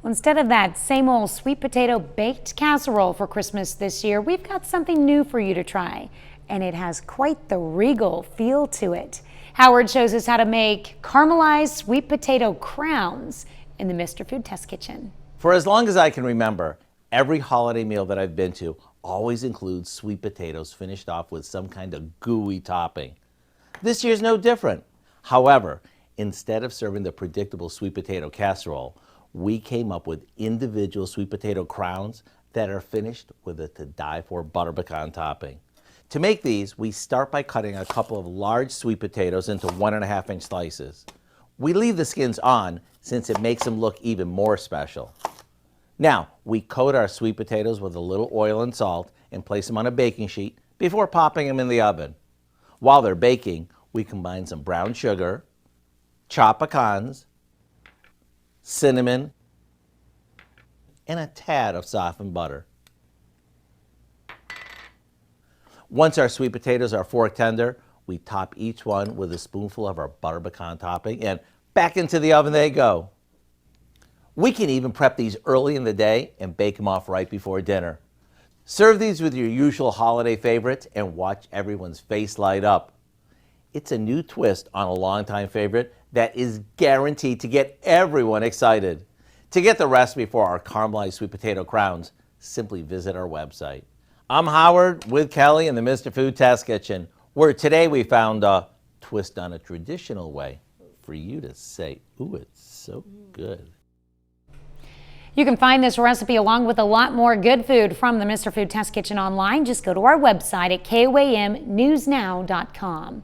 Instead of that same old sweet potato baked casserole for Christmas this year, we've got something new for you to try, and it has quite the regal feel to it. Howard shows us how to make caramelized sweet potato crowns in the Mr. Food Test Kitchen. For as long as I can remember, every holiday meal that I've been to always includes sweet potatoes finished off with some kind of gooey topping. This year's no different. However, instead of serving the predictable sweet potato casserole, we came up with individual sweet potato crowns that are finished with a to-die-for butter pecan topping. To make these, we start by cutting a couple of large sweet potatoes into 1.5-inch slices. We leave the skins on since it makes them look even more special. Now, we coat our sweet potatoes with a little oil and salt and place them on a baking sheet before popping them in the oven. While they're baking, we combine some brown sugar, chopped pecans, cinnamon, and a tad of softened butter. Once our sweet potatoes are fork tender, we top each one with a spoonful of our butter pecan topping, and back into the oven they go. We can even prep these early in the day and bake them off right before dinner. Serve these with your usual holiday favorites and watch everyone's face light up. It's a new twist on a longtime favorite that is guaranteed to get everyone excited. To get the recipe for our caramelized sweet potato crowns, simply visit our website. I'm Howard with Kelly in the Mr. Food Test Kitchen, where today we found a twist on a traditional way for you to say, ooh, it's so good. You can find this recipe along with a lot more good food from the Mr. Food Test Kitchen online. Just go to our website at KOAMnewsnow.com.